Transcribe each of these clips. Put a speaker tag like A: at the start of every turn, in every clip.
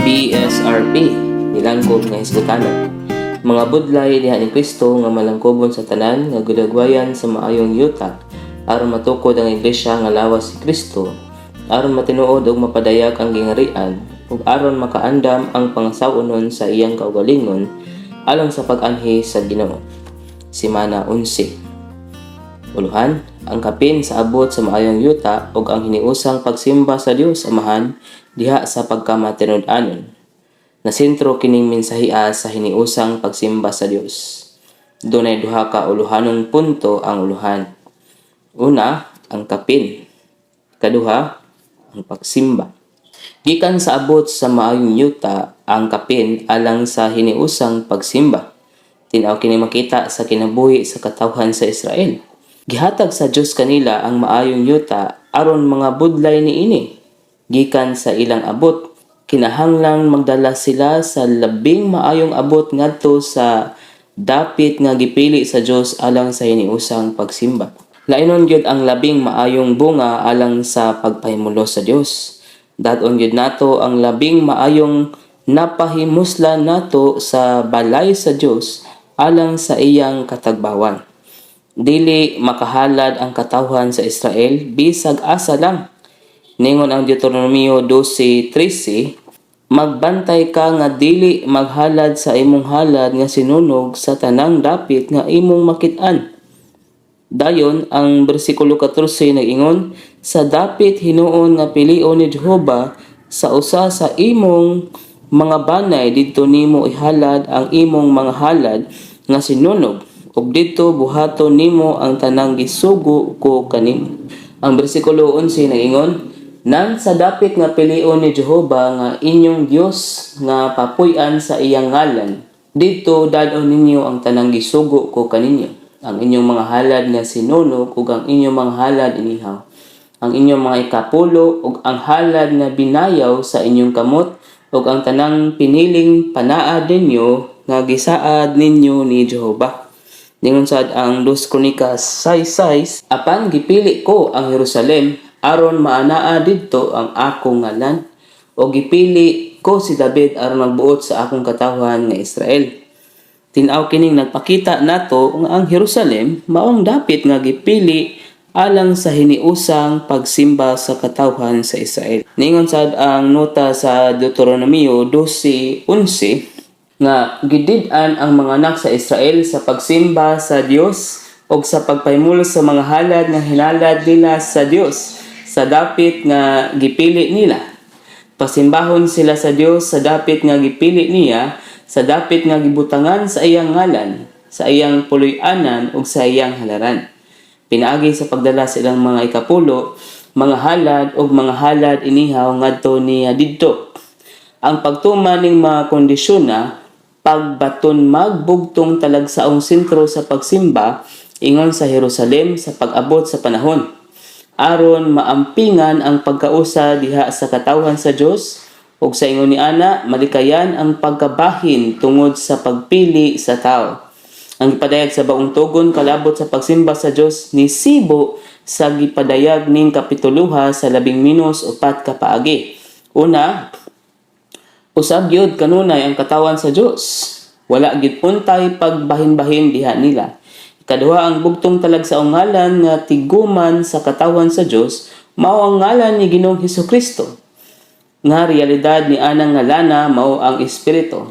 A: BSRP, nilangkob nga hisgotanan. Mga budlay diha ni Kristo nga malangkobon sa tanan nga gudagwayan sa maayong yuta aron matukod ang iglesia nga lawas si Kristo, aron matinuod ug mapadayag ang gingharian ug aron makaandam ang pangasawunon sa iyang kaugalingon alang sa pag-anhi sa Ginoo. Simana 11. Uluhan, ang kapin sa abot sa maayong yuta ug ang hiniusang pagsimba sa Dios Amahan diha sa pagkamatinud-anon. Nasentro kining mensahia sa hiniusang pagsimba sa Dios. Dunay duha ka uluhanong punto ang uluhan. Una, ang kapin. Kaduha, ang pagsimba. Gikan sa abot sa maayong yuta ang kapin alang sa hiniusang pagsimba. Tinaw kini makita sa kinabuhi sa katawhan sa Israel. Gihatag sa Dios kanila ang maayong yuta aron mga budlay niini. Gikan sa ilang abot, kinahanglang magdala sila sa labing maayong abot ngadto sa dapit nga gipili sa Dios alang sa hiniusang pagsimba. Lainon gyud ang labing maayong bunga alang sa pagpahimulo sa Dios. Dadon gyud nato ang labing maayong napahimuslan nato sa balay sa Dios alang sa iyang katagbawan. Dili makahalad ang katawhan sa Israel bisag asa lang. Ningon ang Deuteronomio 12:13, magbantay ka nga dili maghalad sa imong halad nga sinunog sa tanang dapit nga imong makit-an. Dayon ang bersikulo 14 nag-ingon, sa dapit hinuon nga pilion ni Jehova sa usa sa imong mga banay didto nimo ihalad ang imong mga halad nga sinunog ug didto buhaton nimo ang tanang gisugo ko kanimo. Ang bersikulo 11 nag-ingon, nang sa dapit nga pilion ni Jehova nga inyong Dios nga papuy-an sa iyang ngalan, dito dadon ninyo ang tanang gisugo ko kaninyo, ang inyong mga halad nga sinunog ug ang inyong mga halad inihaw, ang inyong mga ikapulo ug ang halad nga binayaw sa inyong kamot ug ang tanang piniling panaad ninyo nga gisaad ninyo ni Jehova. Ningon sad ang 2 Kronikas 6:6, apan gipili ko ang Jerusalem aron maanaa didto ang akong ngalan o gipili ko si David aron magbuot sa akong katawhan nga Israel. Tinaw kining nagpakita nato nga ang Jerusalem maong dapit nga gipili alang sa hiniusang pagsimba sa katawhan sa Israel. Ningon sad ang nota sa Deuteronomio 12:11 nga gidid-an ang mga anak sa Israel sa pagsimba sa Dios o sa pagpahimulo sa mga halad nga hinalad nila sa Dios sa dapit nga gipili nila. Pasimbahon sila sa Dios sa dapit nga gipili niya, sa dapit nga gibutangan sa iyang ngalan, sa iyang puloy-anan ug sa iyang halaran. Pinaagi sa pagdala sa ilang mga ikapulo, mga halad ug mga halad inihaw ngadto niya didto. Ang pagtuman ning mga kondisyon na pagbaton magbugtong talagsaong sentro sa pagsimba ingon sa Jerusalem sa pag-abot sa panahon, aron maampingan ang pagkausa diha sa katawhan sa Dios ug sa ingon ni ana malikayan ang pagkabahin tungod sa pagpili sa tao. Ang gipadayag sa baong tugon kalabot sa pagsimba sa Dios ni sibo sa gipadayag ning kapituluha sa 11-4 ka paagi. Una, usab gyud kanunay ang katawan sa Dios. Wala gid untay pagbahin-bahin diha nila. Ikaduha, ang bugtong talagsaong ngalan nga tiguman sa katawan sa Dios mao ang ngalan ni Ginoong Hesukristo. Nga realidad ni anang ngalana mao ang Espiritu.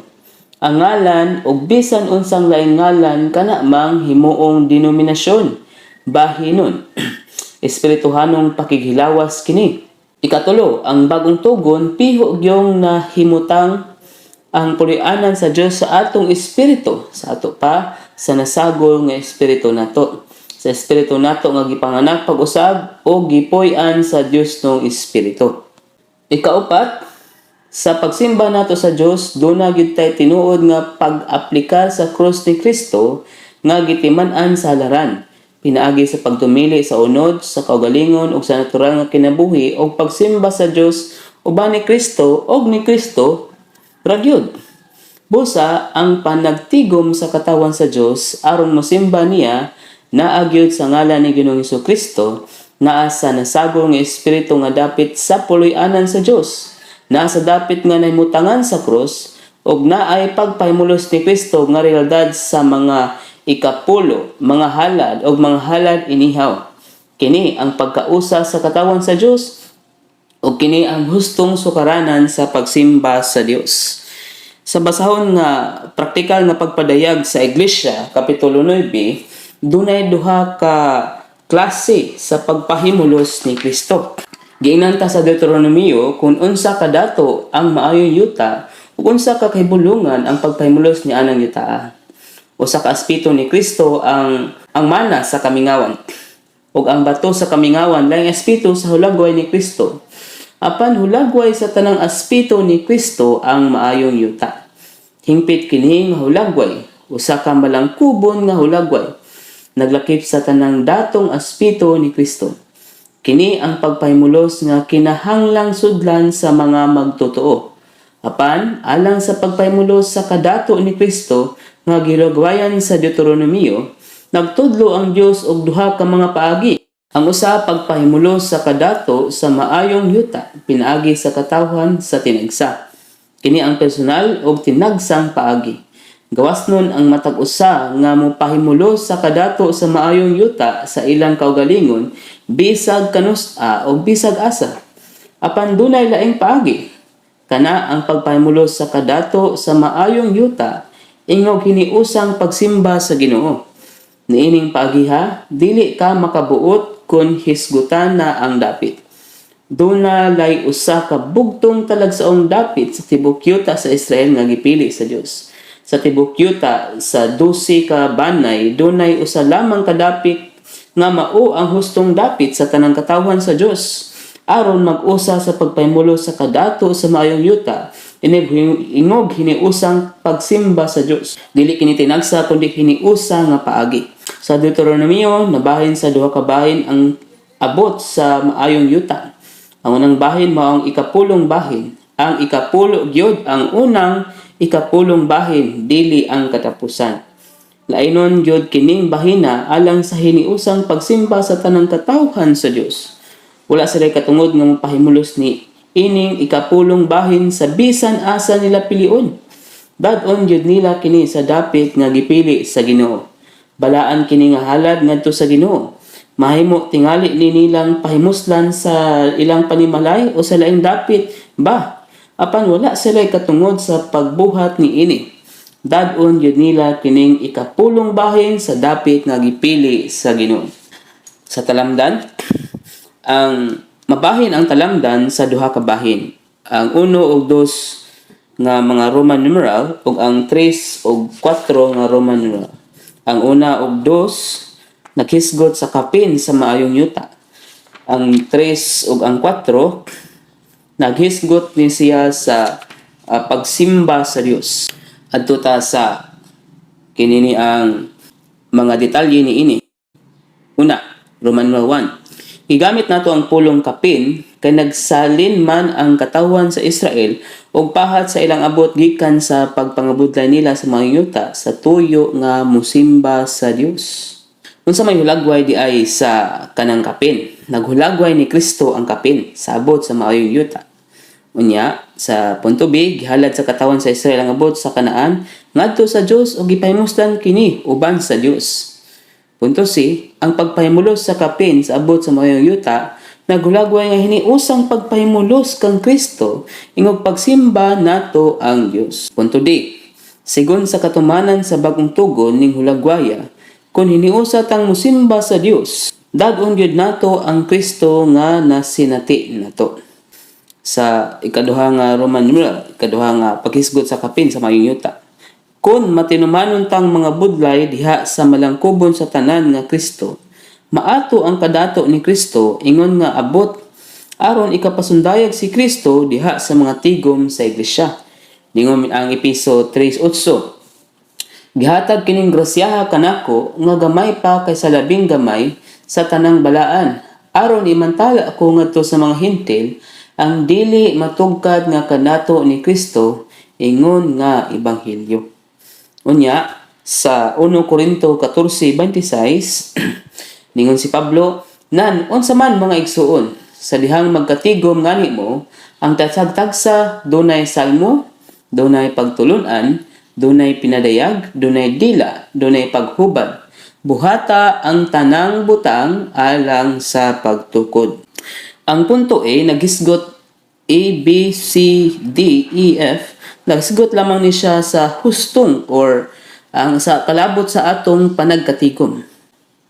A: Ang ngalan ug bisan unsang laing ngalan kana mang himuong denominasyon, bahinon, espirituhanong pakighilawas kini. Ikatulo, ang bagong tugon piho gyong nahimutang ang puloy-anan sa Dios sa atong espiritu, sa ato pa sa nasagol nga espiritu nato. Sa espiritu nato nga gipanganak pag-usab o gipuy-an sa Dios nung espiritu. Ikaupat, sa pagsimba nato sa Dios, duna gyud tay tinuod nga pag-aplikar sa krus ni Kristo nga gitiman-an sa halaran. Pinaagi sa pagtumili sa unod, sa kaugalingon ug sa natural nga kinabuhi ug pagsimba sa Dios uban ni Kristo ug ni Kristo ragyod. Busa ang panagtigom sa katawan sa Dios aron mosimba niya naagyod sa ngalan ni Ginoong Hesukristo naa sa nasagol nga espiritu nga dapit sa puloy-anan sa Dios. na sa dapit nga nahimutagan sa krus ug naay pagpahimulos ni Kristo nga realidad sa mga ikapulo, mga halad ug mga halad inihaw. Kini ang pagkausa sa katawan sa Dios ug kini ang hustong sukaranan sa pagsimba sa Dios. Sa basahon nga praktikal nga pagpadayag sa Iglesia, Kapitulo 9, dunay duha ka klase sa pagpahimulos ni Kristo. Giingnan ta sa Deuteronomio kung unsa kadato ang maayong yuta ug unsa ka kahibulungan ang pagpahimulos ni anang yuta. Usa ka aspeto ni Kristo ang mana sa kamingawan. Ug ang bato sa kamingawan laing aspeto sa hulagway ni Kristo. Apan hulagway sa tanang aspeto ni Kristo ang maayong yuta. Hingpit kini nga hulagway, usa ka malangkubon nga hulagway, naglakip sa tanang datong aspeto ni Kristo. Kini ang pagpahimulos nga kinahanglang sudlan sa mga magtotoo. Apan alang sa pagpahimulos sa kadato ni Kristo nga gilagwayan sa Deuteronomio, nagtudlo ang Dios og duha ka mga paagi. Ang usa pagpahimulos sa kadato sa maayong yuta pinaagi sa katawhan sa tinagsa. Kini ang personal og tinagsang paagi. Gawas nun ang matag usa nga mopahimulos sa kadato sa maayong yuta sa ilang kaugalingon bisag kanusa o bisag asa. Apan dunay laing paagi. Kana ang pagpahimulos sa kadato sa maayong yuta ingog hiniusang pagsimba sa Ginoo. Niining paagiha, dili ka makabuot kung hisgutan na ang dapit. Duna lay usa ka bugtong talagsaong dapit sa tibok yuta sa Israel nga gipili sa Dios. Sa tibok yuta sa 12 ka banay, dunay usa lamang ka dapit nga mao ang hustong dapit sa tanang katawhan sa Dios. Aron mag-usa sa pagpahimulos sa kadato sa maayong yuta, ingog hiniusang pagsimba sa Dios. Dili kini tinagsa kundi hiniusa nga paagi. Sa Deuteronomio, nabahin sa duha ka bahin ang abot sa maayong yuta. Ang unang bahin mao ang ikapulong bahin. Ang ikapulo gyud ang unang ikapulong bahin, dili ang katapusan. Lainon gyud kining bahina alang sa hiniusang pagsimba sa tanang katawhan sa Dios. Wala sila katungod nga mapahimulos ni ining ikapulong bahin sa bisan asa nila pilion. Dad-on gyud nila kini sa dapit nga gipili sa Ginoo. Balaan kini nga halad ngadto sa Ginoo. Mahimo tingali ni nilang pahimuslan sa ilang panimalay o sa laing dapit ba? Apan wala sila katungod sa pagbuhat ni ini. Dad-on gyud nila kining ikapulong bahin sa dapit nga gipili sa Ginoo. Sa talamdan, ang mabahin ang talamdan sa duha ka bahin. Ang 1 ug 2 nga mga Roman numeral ug ang 3 ug 4 nga Roman numeral. Ang 1 ug 2 nakisgot sa kapin sa maayong yuta. Ang 3 ug ang 4 naghisgot ni siya sa pagsimba sa Dios. Adto ta sa kinini ang mga detalye ni ini. Una, Roman numeral 1. Gigamit nato ang pulong kapin kay nagsalin man ang katawan sa Israel og pahat sa ilang abot gikan sa pagpangabudlay nila sa mga yuta sa tuyo nga musimba sa Dios. Unsa may hulagway di ay sa kanang kapin? Naghulagway ni Kristo ang kapin sa abot sa maayong yuta. Unya sa punto B, gihalad sa katawan sa Israel ang abot sa Kanaan ngadto sa Dios ug gipahimuslan kini uban sa Dios. Punto C, ang pagpahimulos sa kapin sa abot sa maayong yuta naghulagway nga hiniusang pagpahimulos kang Kristo ingog pagsimba nato ang Dios. Punto D, sigon sa katumanan sa bagong tugon ning hulagwaya, kung hiniusa tang musimba sa Dios, dag-on gyud nato ang Kristo nga nasinati nato. Sa ikaduha nga Roman numeral, ikaduha nga paghisgot sa kapin sa maayong yuta. Kung matinumanon tang mga budlay diha sa malangkubon sa tanan nga Kristo, maato ang kadato ni Kristo ingon nga abot aron ikapasundayag si Kristo diha sa mga tigom sa iglesia. Ningon ang Episo 3:8. Gihatag kining grasyaha kanako nga gamay pa kaysa labing gamay sa tanang balaan aron imantala ako ngadto sa mga hintil ang dili matugkad nga kadato ni Kristo ingon nga ebanghelyo. Unya sa 1 Corinto 14:26 ningon si Pablo, "Nan unsa man mga igsuon, sa dihang magkatigom ngani mo, Ang tagsag-tagsa dunay salmo, dunay pagtulunan, dunay pinadayag, dunay dila, dunay paghubad. Buhata ang tanang butang alang sa pagtukod. Ang punto A, nagisgot A, B, C, D, E, F. Nagisgot lamang ni siya sa hustong or ang sa kalabot sa atong panagkatigom.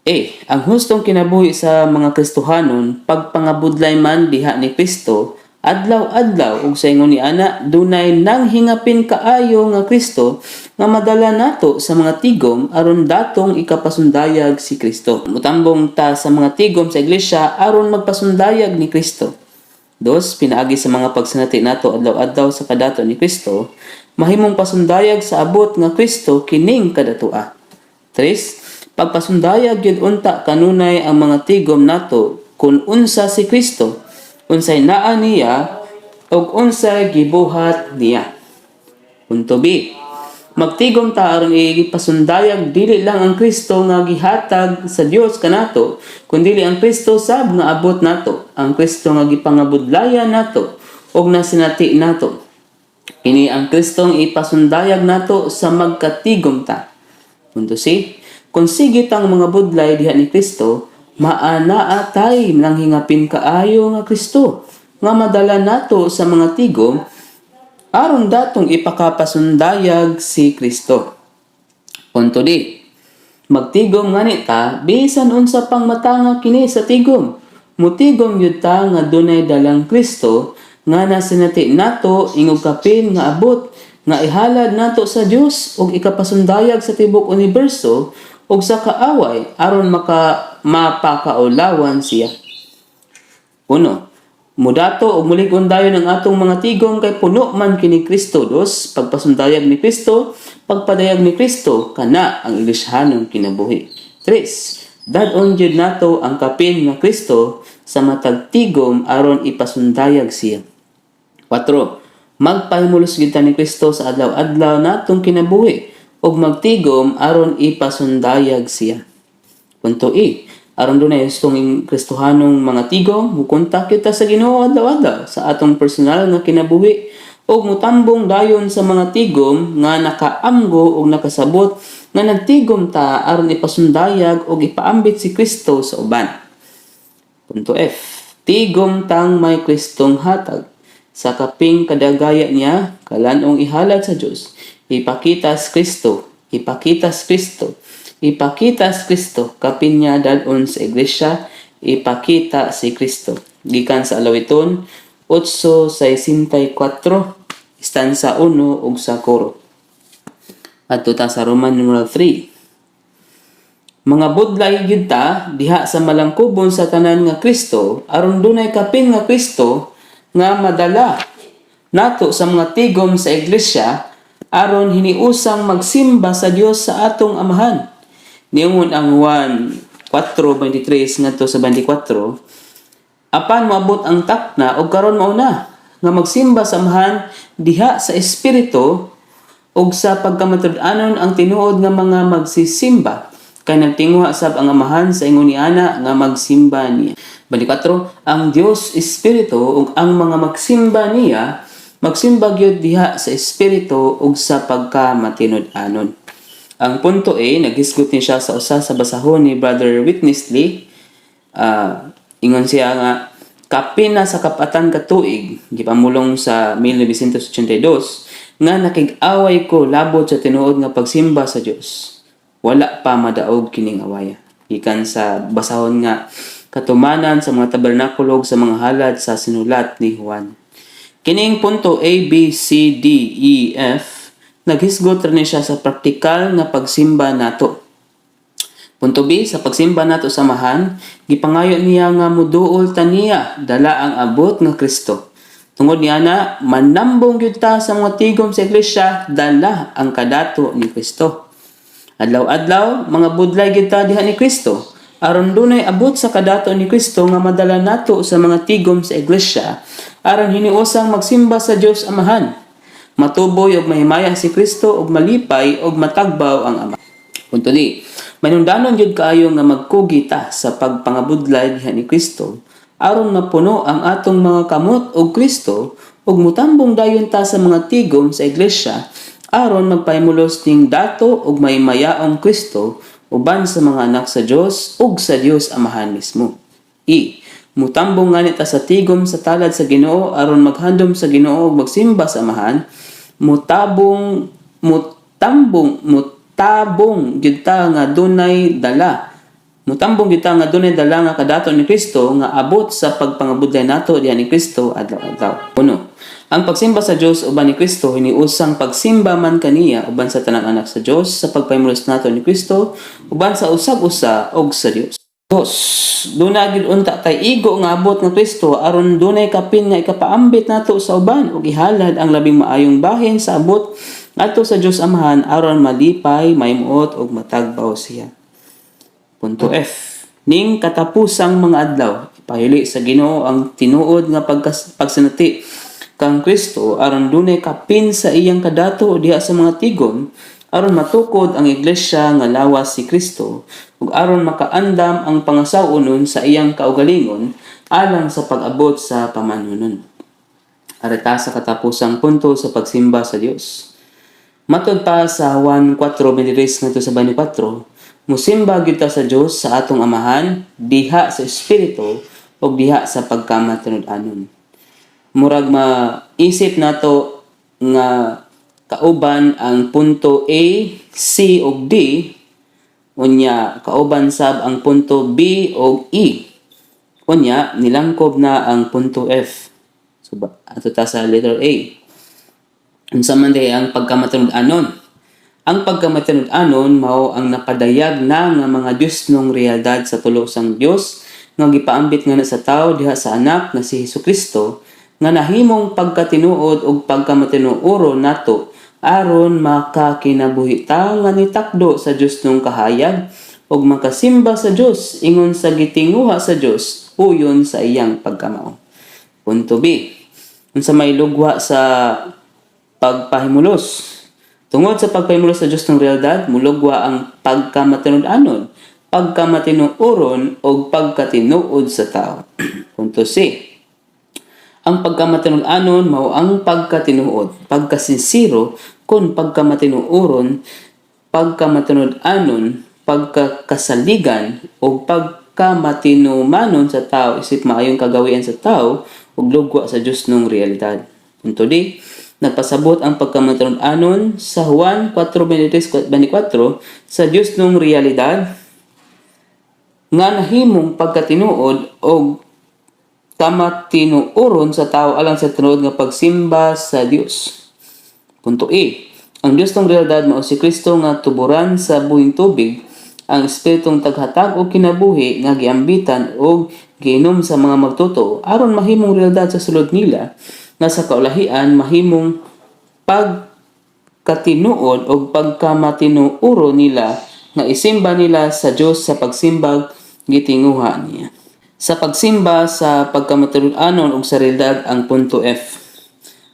A: A. Ang hustong kinabuhi sa mga Kristohanon, pagpangabudlay man diha ni Kristo, adlaw-adlaw ug sa ingon ni ana dunay nang hingapin kaayo nga Kristo nga madala nato sa mga tigom aron datong ikapasundayag si Kristo. Mutambong ta sa mga tigom sa iglesia aron magpasundayag ni Kristo. Dos, pinaagi sa mga pagsanati nato adlaw-adlaw sa kadato ni Kristo, mahimong pasundayag sa abot nga Kristo kining kadatoa. Tres, pagpasundayag yun unta kanunay ang mga tigom nato kung unsa si Kristo, unsay naa niya, o unsay gibuhat niya. Punto B. Magtigom ta aron ipasundayag dili lang ang Kristo nga gihatag sa Dios kanato, kundi ang Kristo sab nga abot nato, ang Kristo nga gipangabudlayan nato ug nasinati nato. Kini ang Kristong ipasundayag nato sa magkatigom ta. Punto C. Kung sigit ang mga budlay diha ni Kristo, maanaa tay nang hingapin kaayo nga Kristo nga madala nato sa mga tigom aron datong ipakapasundayag si Kristo. Punto D. Magtigom ngani ta bisan unsa pang matanga kini sa tigom. Mutigom yud ta nga dunay dalang Kristo nga nasinati nato ingog kapin nga abot nga ihalad nato sa Dios ug ikapasundayag sa tibok universo ug sa kaaway aron mapakaulawan siya. 1. Mudato ug mulig-on dayon ang atong mga tigom kay puno man kini Kristo. 2. Pagpasundayag ni Kristo, pagpadayag ni Kristo kana ang iglesyahanon kinabuhi. 3. Dad-on jud nato ang kapin nga Kristo sa matag tigom aron ipasundayag siya. 4. Magpahimulos gyud ta ni Kristo sa adlaw-adlaw natong kinabuhi ug magtigom aron ipasundayag siya. Punto E. Aron dunay hustong Kristohanong mga tigom, mukontak kita sa Ginoo adlaw-adlaw sa atong personal nga kinabuhi ug mutambong dayon sa mga tigom nga nakaamgo ug nakasabot nga nagtigom ta aron ipasundayag ug ipaambit si Kristo sa uban. Punto F. Tigom tang may Kristong hatag. Sa kaping kadagaya niya, kalanong ihalad sa Dios. Ipakita si Kristo, ipakita si Kristo, ipakita si Kristo, kapin niya dalon sa iglesia, ipakita si Kristo. Gikan sa Alawiton 8:64, stanza 1 ug sa koro. Adto ta sa Roman numeral 3. Mga budlay gyud ta diha sa malangkubon sa tanan nga Kristo, aron dunay kapin nga Kristo nga madala nato sa mga tigom sa iglesia aron hiniusang magsimba sa Dios sa atong amahan. Niingon ang Juan 4:23 ngadto sa 24, apan moabot ang takna og karon mao na nga magsimba sa amahan diha sa espiritu ug sa pagkamatud-anon ang tinuod nga mga magsisimba kay nagtinguha sab ang amahan sa ingon ni ana nga magsimba niya. 24, ang Dios espiritu ug ang mga magsimba niya magsimba gyud diha sa espiritu ug sa pagkamatinud-anon. Ang punto A, naghisgot ni siya sa usa sa basahon ni Brother Witness Lee. Ingon siya nga kapin na sa kapatan katuig gipamulong sa 1982 nga nakig-away ko labot sa tinuod nga pagsimba sa Dios. Wala pa madaog kining awaya. Gikan sa basahon nga katumanan sa mga tabernakulog sa mga halad sa sinulat ni Juan. Kining punto A, B, C, D, E, F, naghisgot rin siya sa praktikal nga pagsimba nato. Punto B, sa pagsimba nato sa amahan, gipangayo niya nga muduol ta niya dala ang abot nga Kristo. Tungod niya na, manambong gyud ta sa mga tigom sa iglesia dala ang kadato ni Kristo. Adlaw-adlaw, mga budlay gyud ta diha ni Kristo. Aron dunay abot sa kadato ni Kristo nga madala nato sa mga tigom sa iglesia, aron hiniusang magsimba sa Dios Amahan. Matuboy og mahimaya si Kristo og malipay og matagbaw ang Ama. Punto D. Manundanon gyud kaayo nga magkugi ta sa pagpangabudlay diha ni Kristo,
B: aron mapuno ang atong mga kamot og Kristo ug mutambong dayon ta sa mga tigom sa iglesia aron magpahimulos ning dato ug may mayaong Kristo uban sa mga anak sa Dios ug sa Dios Amahan mismo. Mutambong nganit ta sa tigom sa talad sa Ginoo aron maghandom sa Ginoo ug magsimba sa Amahan. Mutabong gyud ta nga dunay dala. Mutambong gyud ta nga dunay dala nga kadaton ni Kristo nga abot sa pagpangabudlay nato diha ni Kristo adlaw-adlaw. Puno. Ang pagsimba sa Dios uban ni Kristo hiniusang pagsimba man kaniya uban sa tanang anak sa Dios sa pagpahimulos nato ni Kristo uban sa usag-usa og sa Dios. Dunay gid unta tay igo nga abot nga Kristo aron dunay kapin nga ikapaambit nato sa uban ug ihalad ang labing maayong bahin sa abot ngadto sa Dios Amahan aron malipay, maimuot ug matagbaw siya. Punto F. Ning katapusang mga adlaw, pahili sa Ginoo ang tinuod nga pagsinati kang Kristo aron dunay kapin sa iyang kadato diha sa mga tigom aron matukod ang iglesia nga lawas si Kristo ug aron makaandam ang pangasaunon sa iyang kaugalingon alang sa pag-abot sa pamanunon. Arita sa katapusang punto sa pagsimba sa Dios. Matod pa sa Juan 4:23 ngadto sa 24, musimba gyud ta sa Dios sa atong Amahan diha sa espiritu ug diha sa pagkamatinud-anon. Murag maisip nato nga kauban ang punto A, C ug D, unya kauban sab ang punto B ug E. Unya nilangkob na ang punto F. So ato ta sa letter A. Unsa man day ang pagkamatinud-anon? Ang pagkamatinud-anon mao ang napadayag na nga mga Diosnong realidad sa tulo sang Dios nga gipaambit nga na sa tawo diha sa anak nga si Hesukristo nga nahimong pagkatinuod ug pagkamatinuoro nato aron makakinabuhi ta nga nitakdo sa Dios nung kahayag ug makasimba sa Dios ingon sa gitinguha sa Dios uyon sa iyang pagkamao. Punto B. Unsa may lugwa sa pagpahimulos? Tungod sa pagpahimulos sa Dios ng realidad, mulugwa ang pagkamatinud-anon, pagkamatinuoron ug pagkatinuod sa tao. Punto C. Ang pagkamatinud-anon mao ang pagkatinuod, pagkasinsiro kun pagkamatinuoron, pagkamatinud-anon, pagkakasaligan o pagkamatinumanon sa tao isip maayong kagawian sa tao ug lugwa sa Dios nung realidad. Punto D. Nagpasabot ang pagkamatinud-anon sa Juan 4:24 sa Dios nung realidad nga nahimong pagkatinuod o kamatinuoron sa tao alang sa tinuod nga pagsimba sa Dios. Punto E. Ang Dios ng realidad mao si Kristo nga tuburan sa buhing tubig, ang espiritong taghatag o kinabuhi nga giambitan o giinom sa mga magtuto aron mahimong realidad sa sulod nila nga sa kaulahian mahimong pagkatinuod o pagkamatinuoro nila nga isimba nila sa Dios sa pagsimbag gitinguha niya. Sa pagsimba sa pagkamatinud-anon ug sa realidad ang punto F.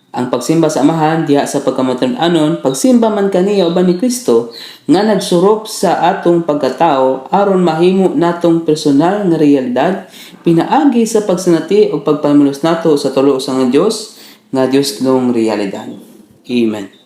B: Ang pagsimba sa Amahan diha sa pagkamatinud-anon, pagsimba man kaniya uban ni Kristo nga nagsurop sa atong pagkatao aron mahimo natong personal nga realidad pinaagi sa pagsinati ug pagpahimulos nato sa tulo sa Dios nga Dios nung realidad. Amen.